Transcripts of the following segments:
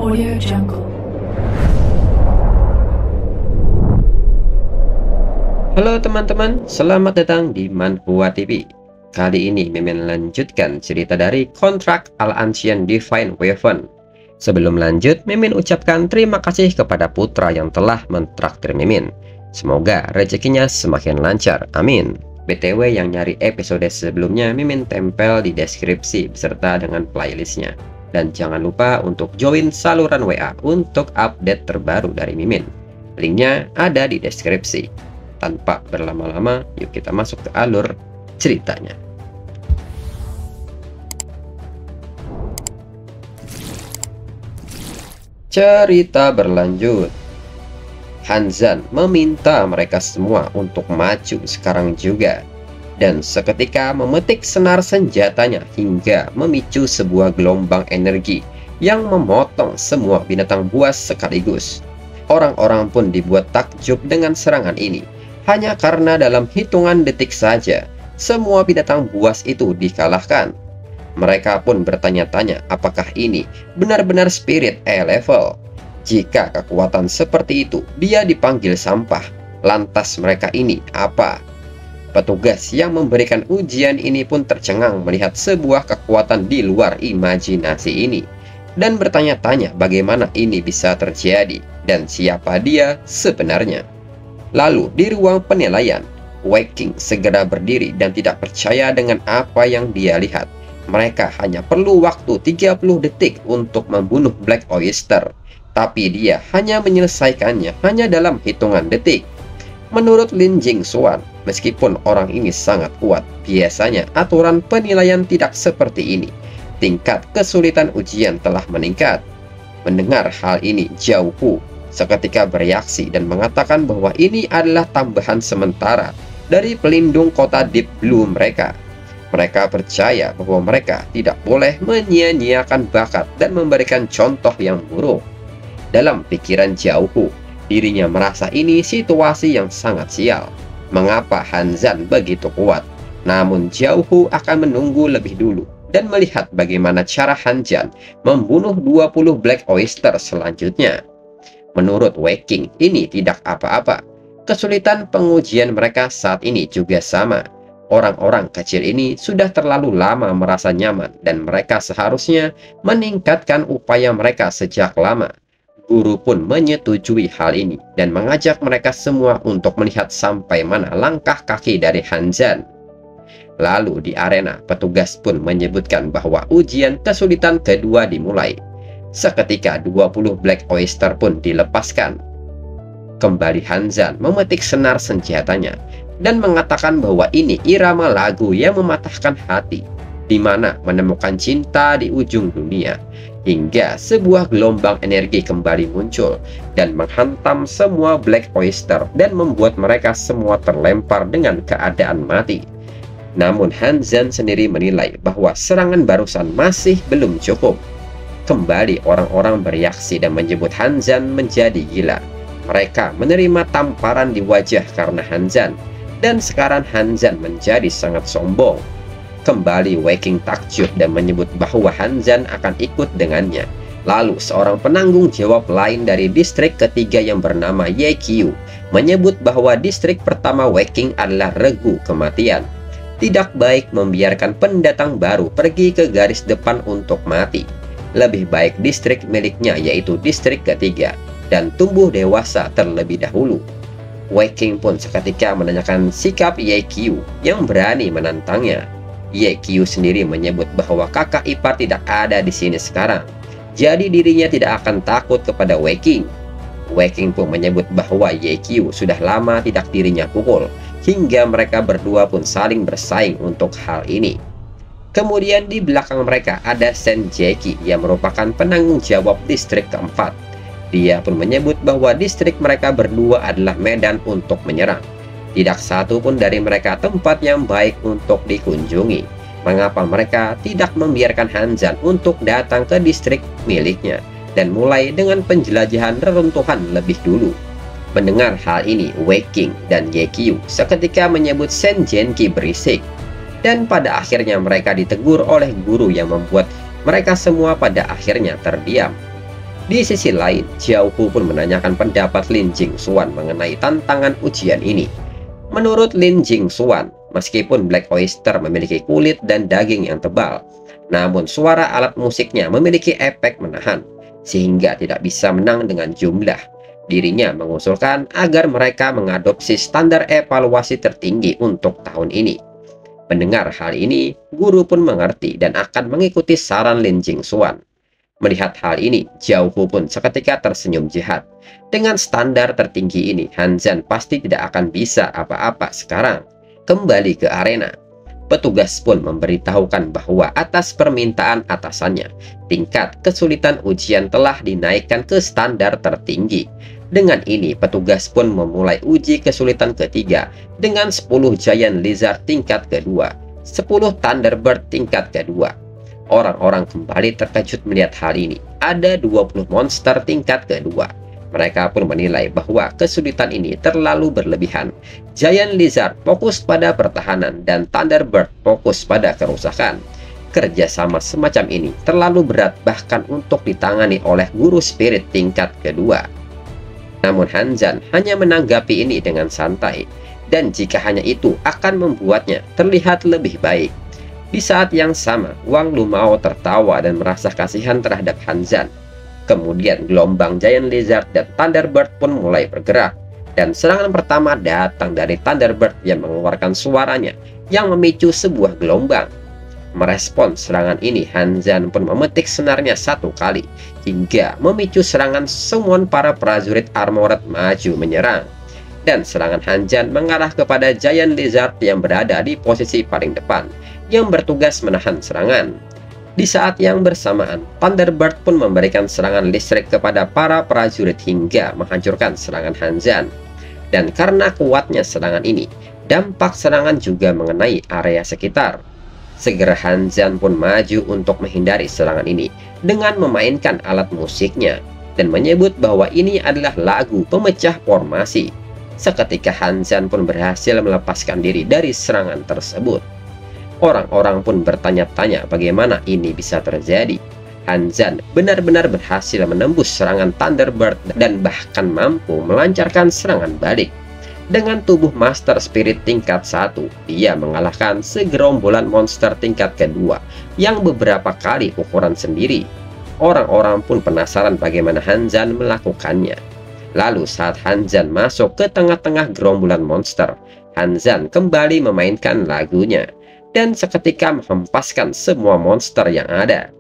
Audio Jungle. Halo teman-teman, selamat datang di Manhua TV. Kali ini Mimin lanjutkan cerita dari Contract Al-Ancient Divine Weapon. Sebelum lanjut, Mimin ucapkan terima kasih kepada Putra yang telah mentraktir Mimin. Semoga rezekinya semakin lancar, amin. BTW yang nyari episode sebelumnya Mimin tempel di deskripsi beserta dengan playlistnya. Dan jangan lupa untuk join saluran WA untuk update terbaru dari Mimin. Linknya ada di deskripsi. Tanpa berlama-lama, yuk kita masuk ke alur ceritanya. Cerita berlanjut. Hanzan meminta mereka semua untuk maju sekarang juga, dan seketika memetik senar senjatanya hingga memicu sebuah gelombang energi yang memotong semua binatang buas sekaligus. Orang-orang pun dibuat takjub dengan serangan ini, hanya karena dalam hitungan detik saja semua binatang buas itu dikalahkan. Mereka pun bertanya-tanya apakah ini benar-benar spirit E-level. Jika kekuatan seperti itu dia dipanggil sampah, lantas mereka ini apa? Petugas yang memberikan ujian ini pun tercengang melihat sebuah kekuatan di luar imajinasi ini, dan bertanya-tanya bagaimana ini bisa terjadi dan siapa dia sebenarnya. Lalu di ruang penilaian, Waking segera berdiri dan tidak percaya dengan apa yang dia lihat. Mereka hanya perlu waktu 30 detik untuk membunuh Black Oyster, tapi dia hanya menyelesaikannya hanya dalam hitungan detik. Menurut Lin Jingxuan, meskipun orang ini sangat kuat, biasanya aturan penilaian tidak seperti ini. Tingkat kesulitan ujian telah meningkat. Mendengar hal ini, Zhao Hu seketika bereaksi dan mengatakan bahwa ini adalah tambahan sementara dari pelindung kota Deep Blue mereka. Mereka percaya bahwa mereka tidak boleh menyia-nyiakan bakat dan memberikan contoh yang buruk. Dalam pikiran Zhao Hu, dirinya merasa ini situasi yang sangat sial. Mengapa Hanzan begitu kuat? Namun Zhao Hu akan menunggu lebih dulu dan melihat bagaimana cara Hanzan membunuh 20 Black Oyster selanjutnya. Menurut Waking, ini tidak apa-apa. Kesulitan pengujian mereka saat ini juga sama. Orang-orang kecil ini sudah terlalu lama merasa nyaman dan mereka seharusnya meningkatkan upaya mereka sejak lama. Guru pun menyetujui hal ini dan mengajak mereka semua untuk melihat sampai mana langkah kaki dari Hanzan. Lalu di arena, petugas pun menyebutkan bahwa ujian kesulitan kedua dimulai. Seketika 20 Black Oyster pun dilepaskan. Kembali Hanzan memetik senar senjatanya dan mengatakan bahwa ini irama lagu yang mematahkan hati, di mana menemukan cinta di ujung dunia. Hingga sebuah gelombang energi kembali muncul dan menghantam semua Black Oyster dan membuat mereka semua terlempar dengan keadaan mati. Namun Hanzan sendiri menilai bahwa serangan barusan masih belum cukup. Kembali orang-orang bereaksi dan menyebut Hanzan menjadi gila. Mereka menerima tamparan di wajah karena Hanzan, dan sekarang Hanzan menjadi sangat sombong. Kembali Waking takjub dan menyebut bahwa Hanzan akan ikut dengannya. Lalu seorang penanggung jawab lain dari distrik ketiga yang bernama Ye Qiu menyebut bahwa distrik pertama Waking adalah regu kematian. Tidak baik membiarkan pendatang baru pergi ke garis depan untuk mati. Lebih baik distrik miliknya yaitu distrik ketiga dan tumbuh dewasa terlebih dahulu. Waking pun seketika menanyakan sikap Ye Qiu yang berani menantangnya. Ye Qiu sendiri menyebut bahwa kakak ipar tidak ada di sini sekarang, jadi dirinya tidak akan takut kepada Waking. Waking pun menyebut bahwa Ye Qiu sudah lama tidak dirinya pukul, hingga mereka berdua pun saling bersaing untuk hal ini. Kemudian di belakang mereka ada Shen Jieqi yang merupakan penanggung jawab distrik keempat. Dia pun menyebut bahwa distrik mereka berdua adalah medan untuk menyerang. Tidak satu pun dari mereka tempat yang baik untuk dikunjungi. Mengapa mereka tidak membiarkan Hanzan untuk datang ke distrik miliknya dan mulai dengan penjelajahan reruntuhan lebih dulu? Mendengar hal ini, Waking dan Ye Qiu seketika menyebut Shen Jieqi berisik. Dan pada akhirnya mereka ditegur oleh guru yang membuat mereka semua pada akhirnya terdiam. Di sisi lain, Xiao Hu pun menanyakan pendapat Lin Jingxuan mengenai tantangan ujian ini. Menurut Lin Jingxuan, meskipun Black Oyster memiliki kulit dan daging yang tebal, namun suara alat musiknya memiliki efek menahan, sehingga tidak bisa menang dengan jumlah. Dirinya mengusulkan agar mereka mengadopsi standar evaluasi tertinggi untuk tahun ini. Mendengar hal ini, guru pun mengerti dan akan mengikuti saran Lin Jingxuan. Melihat hal ini, Xiao Hu pun seketika tersenyum jahat. Dengan standar tertinggi ini, Han Zhan pasti tidak akan bisa apa-apa sekarang. Kembali ke arena. Petugas pun memberitahukan bahwa atas permintaan atasannya, tingkat kesulitan ujian telah dinaikkan ke standar tertinggi. Dengan ini, petugas pun memulai uji kesulitan ketiga dengan 10 Giant Lizard tingkat kedua, 10 Thunderbird tingkat kedua. Orang-orang kembali terkejut melihat hal ini. Ada 20 monster tingkat kedua. Mereka pun menilai bahwa kesulitan ini terlalu berlebihan. Giant Lizard fokus pada pertahanan dan Thunderbird fokus pada kerusakan. Kerjasama semacam ini terlalu berat bahkan untuk ditangani oleh guru spirit tingkat kedua. Namun Han Zhan hanya menanggapi ini dengan santai. Dan jika hanya itu akan membuatnya terlihat lebih baik. Di saat yang sama, Wang Lumao tertawa dan merasa kasihan terhadap Han Zhan. Kemudian gelombang Giant Lizard dan Thunderbird pun mulai bergerak. Dan serangan pertama datang dari Thunderbird yang mengeluarkan suaranya yang memicu sebuah gelombang. Merespon serangan ini, Han Zhan pun memetik senarnya 1 kali hingga memicu serangan summon para prajurit armored maju menyerang. Dan serangan Han Zhan mengarah kepada Giant Lizard yang berada di posisi paling depan, yang bertugas menahan serangan. Di saat yang bersamaan, Thunderbird pun memberikan serangan listrik kepada para prajurit hingga menghancurkan serangan Han Zhan. Dan karena kuatnya serangan ini, dampak serangan juga mengenai area sekitar. Segera Han Zhan pun maju untuk menghindari serangan ini dengan memainkan alat musiknya dan menyebut bahwa ini adalah lagu pemecah formasi. Seketika Han Zhan pun berhasil melepaskan diri dari serangan tersebut. Orang-orang pun bertanya-tanya bagaimana ini bisa terjadi. Han Zhan benar-benar berhasil menembus serangan Thunderbird dan bahkan mampu melancarkan serangan balik. Dengan tubuh Master Spirit tingkat 1, dia mengalahkan segerombolan monster tingkat kedua yang beberapa kali ukuran sendiri. Orang-orang pun penasaran bagaimana Han Zhan melakukannya. Lalu saat Han Zhan masuk ke tengah-tengah gerombolan monster, Han Zhan kembali memainkan lagunya dan seketika menghempaskan semua monster yang ada.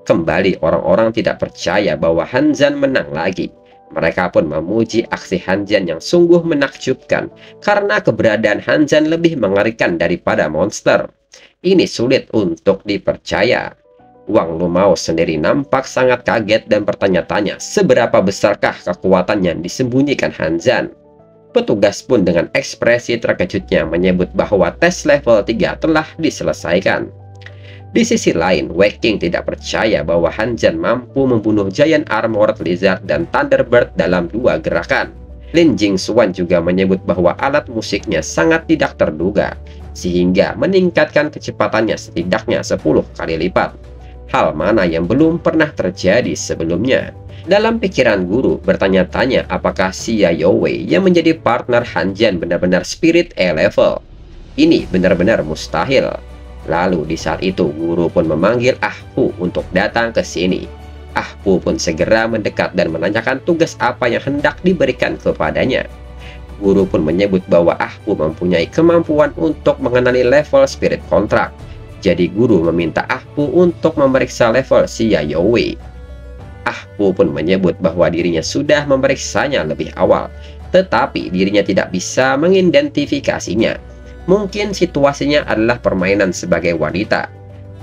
Kembali orang-orang tidak percaya bahwa Han Zhan menang lagi. Mereka pun memuji aksi Han Zhan yang sungguh menakjubkan karena keberadaan Han Zhan lebih mengerikan daripada monster. Ini sulit untuk dipercaya. Wang Lumao sendiri nampak sangat kaget dan bertanya-tanya seberapa besarkah kekuatan yang disembunyikan Han Zhan. Petugas pun dengan ekspresi terkejutnya menyebut bahwa tes level 3 telah diselesaikan. Di sisi lain, Wei Qing tidak percaya bahwa Han Zhan mampu membunuh Giant Armored Lizard dan Thunderbird dalam 2 gerakan. Lin Jingxuan juga menyebut bahwa alat musiknya sangat tidak terduga, sehingga meningkatkan kecepatannya setidaknya 10 kali lipat. Hal mana yang belum pernah terjadi sebelumnya. Dalam pikiran guru bertanya-tanya apakah Xia Youwei yang menjadi partner Han Zhan benar-benar spirit A level. Ini benar-benar mustahil. Lalu di saat itu guru pun memanggil Ah Pu untuk datang ke sini. Ah Pu pun segera mendekat dan menanyakan tugas apa yang hendak diberikan kepadanya. Guru pun menyebut bahwa Ah Pu mempunyai kemampuan untuk mengenali level spirit kontrak. Jadi guru meminta Ah Pu untuk memeriksa level Xia Youwei. Ah Pu pun menyebut bahwa dirinya sudah memeriksanya lebih awal, tetapi dirinya tidak bisa mengidentifikasinya. Mungkin situasinya adalah permainan sebagai wanita.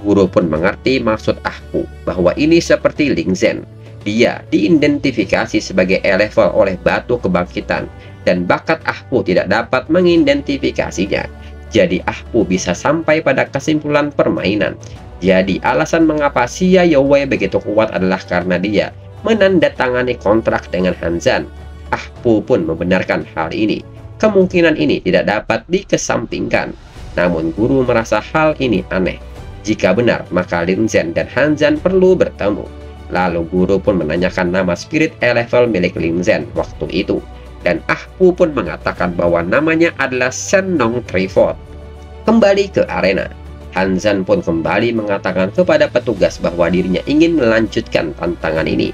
Guru pun mengerti maksud Ah Pu bahwa ini seperti Ling Zhen. Dia diidentifikasi sebagai E-level oleh batu kebangkitan dan bakat Ah Pu tidak dapat mengidentifikasinya. Jadi Ah Pu bisa sampai pada kesimpulan permainan. Jadi alasan mengapa Xia Youwei begitu kuat adalah karena dia menandatangani kontrak dengan Han Zhan. Ah Pu pun membenarkan hal ini. Kemungkinan ini tidak dapat dikesampingkan. Namun guru merasa hal ini aneh. Jika benar, maka Lin Zhen dan Han Zhan perlu bertemu. Lalu guru pun menanyakan nama spirit level milik Lin Zhen waktu itu. Dan Ah Pu pun mengatakan bahwa namanya adalah Shen Nong Trifort. Kembali ke arena, Han Zhan pun kembali mengatakan kepada petugas bahwa dirinya ingin melanjutkan tantangan ini.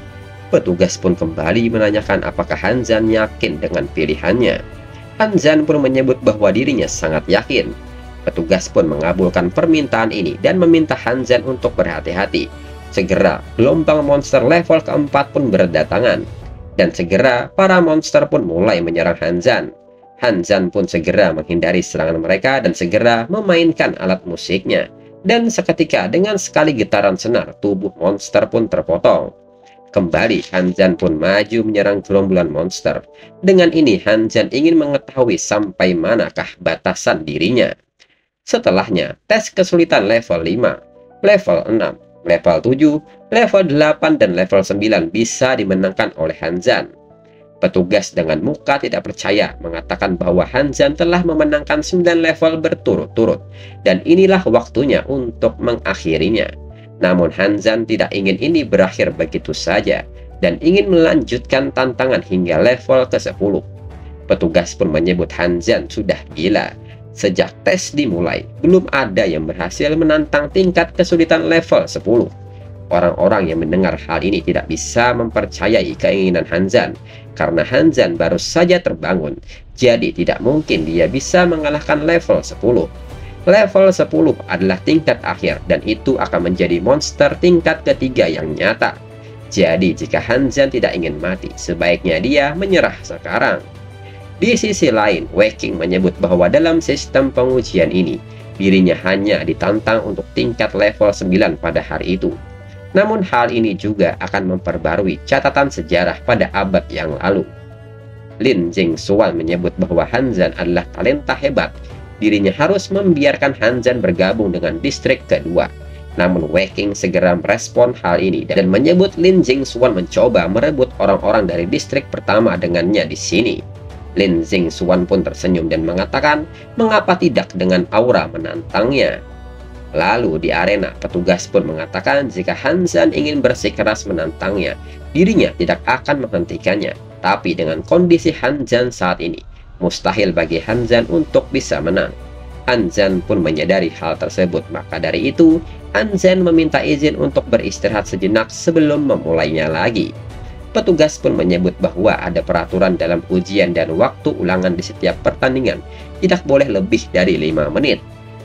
Petugas pun kembali menanyakan apakah Han Zhan yakin dengan pilihannya. Han Zhan pun menyebut bahwa dirinya sangat yakin. Petugas pun mengabulkan permintaan ini dan meminta Han Zhan untuk berhati-hati. Segera, gelombang monster level keempat pun berdatangan. Dan segera, para monster pun mulai menyerang Han Zhan. Han Zhan pun segera menghindari serangan mereka dan segera memainkan alat musiknya. Dan seketika dengan sekali getaran senar, tubuh monster pun terpotong. Kembali, Han Zhan pun maju menyerang gerombolan monster. Dengan ini, Han Zhan ingin mengetahui sampai manakah batasan dirinya. Setelahnya, tes kesulitan level 5, level 6, level 7, level 8, dan level 9 bisa dimenangkan oleh Han Zhan. Petugas dengan muka tidak percaya mengatakan bahwa Han Zhan telah memenangkan 9 level berturut-turut, dan inilah waktunya untuk mengakhirinya. Namun Han Zhan tidak ingin ini berakhir begitu saja, dan ingin melanjutkan tantangan hingga level ke-10. Petugas pun menyebut Han Zhan sudah gila. Sejak tes dimulai, belum ada yang berhasil menantang tingkat kesulitan level 10. Orang-orang yang mendengar hal ini tidak bisa mempercayai keinginan Han Zhan, karena Han Zhan baru saja terbangun, jadi tidak mungkin dia bisa mengalahkan level 10. Level 10 adalah tingkat akhir, dan itu akan menjadi monster tingkat ketiga yang nyata. Jadi jika Han Zhan tidak ingin mati, sebaiknya dia menyerah sekarang. Di sisi lain, Wei Qing menyebut bahwa dalam sistem pengujian ini, dirinya hanya ditantang untuk tingkat level 9 pada hari itu. Namun hal ini juga akan memperbarui catatan sejarah pada abad yang lalu. Lin Jingxuan menyebut bahwa Han Zhan adalah talenta hebat. Dirinya harus membiarkan Han Zhan bergabung dengan distrik kedua. Namun Wei Qing segera merespon hal ini dan menyebut Lin Jingxuan mencoba merebut orang-orang dari distrik pertama dengannya di sini. Lin Jingxuan pun tersenyum dan mengatakan, mengapa tidak dengan aura menantangnya. Lalu di arena, petugas pun mengatakan jika Han Zhan ingin bersikeras menantangnya, dirinya tidak akan menghentikannya. Tapi dengan kondisi Han Zhan saat ini, mustahil bagi Han Zhan untuk bisa menang. Han Zhan pun menyadari hal tersebut, maka dari itu, Han Zhan meminta izin untuk beristirahat sejenak sebelum memulainya lagi. Petugas pun menyebut bahwa ada peraturan dalam ujian dan waktu ulangan di setiap pertandingan tidak boleh lebih dari 5 menit.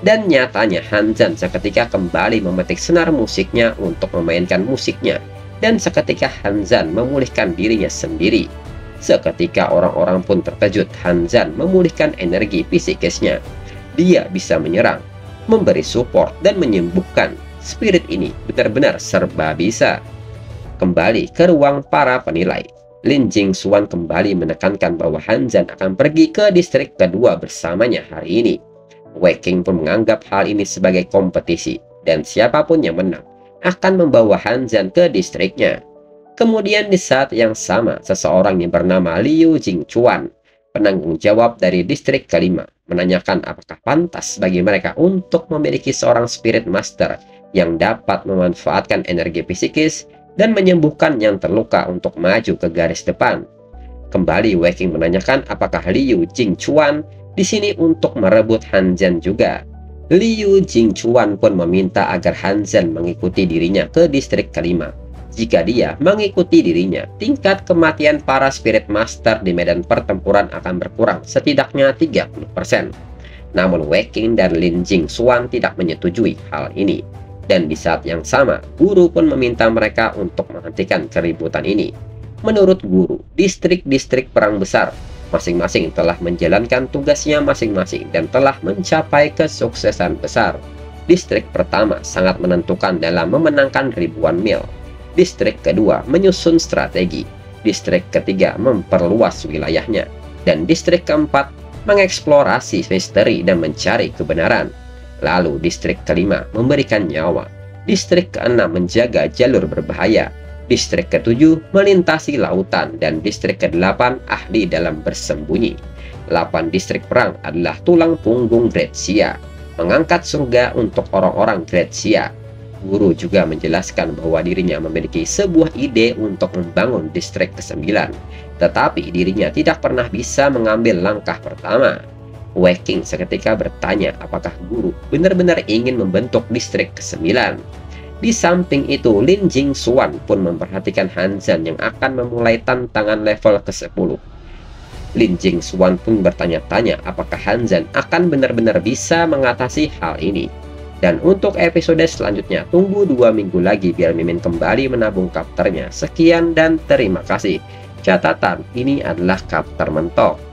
Dan nyatanya Han Zhan seketika kembali memetik senar musiknya untuk memainkan musiknya. Dan seketika Han Zhan memulihkan dirinya sendiri. Seketika orang-orang pun terkejut. Han Zhan memulihkan energi psikisnya. Dia bisa menyerang, memberi support, dan menyembuhkan. Spirit ini benar-benar serba bisa. Kembali ke ruang para penilai, Lin Jingxuan kembali menekankan bahwa Han Zhan akan pergi ke distrik kedua bersamanya hari ini. Wei Qing pun menganggap hal ini sebagai kompetisi, dan siapapun yang menang akan membawa Han Zhan ke distriknya. Kemudian di saat yang sama, seseorang yang bernama Liu Jingchuan, penanggung jawab dari distrik kelima, menanyakan apakah pantas bagi mereka untuk memiliki seorang spirit master yang dapat memanfaatkan energi psikis dan menyembuhkan yang terluka untuk maju ke garis depan. Kembali Wei Qing menanyakan apakah Liu Jingchuan di sini untuk merebut Han Zhan juga. Liu Jingchuan pun meminta agar Han Zhan mengikuti dirinya ke distrik kelima. Jika dia mengikuti dirinya, tingkat kematian para spirit master di medan pertempuran akan berkurang setidaknya 30%. Namun Wei Qing dan Lin Jingxuan tidak menyetujui hal ini. Dan di saat yang sama, guru pun meminta mereka untuk menghentikan keributan ini. Menurut guru, distrik-distrik perang besar masing-masing telah menjalankan tugasnya masing-masing dan telah mencapai kesuksesan besar. Distrik pertama sangat menentukan dalam memenangkan ribuan mil. Distrik kedua menyusun strategi. Distrik ketiga memperluas wilayahnya. Dan distrik keempat mengeksplorasi misteri dan mencari kebenaran. Lalu distrik kelima memberikan nyawa. Distrik keenam menjaga jalur berbahaya. Distrik ketujuh melintasi lautan. Dan distrik kedelapan ahli dalam bersembunyi. 8 distrik perang adalah tulang punggung Grazia, mengangkat surga untuk orang-orang Grazia. Guru juga menjelaskan bahwa dirinya memiliki sebuah ide untuk membangun distrik ke-9, tetapi dirinya tidak pernah bisa mengambil langkah pertama. Wei Qing seketika bertanya apakah guru benar-benar ingin membentuk distrik ke-9. Di samping itu, Lin Jingxuan pun memperhatikan Han Zhan yang akan memulai tantangan level ke-10. Lin Jingxuan pun bertanya-tanya apakah Han Zhan akan benar-benar bisa mengatasi hal ini. Dan untuk episode selanjutnya, tunggu 2 minggu lagi biar Mimin kembali menabung kapternya. Sekian dan terima kasih. Catatan, ini adalah kapter mentok.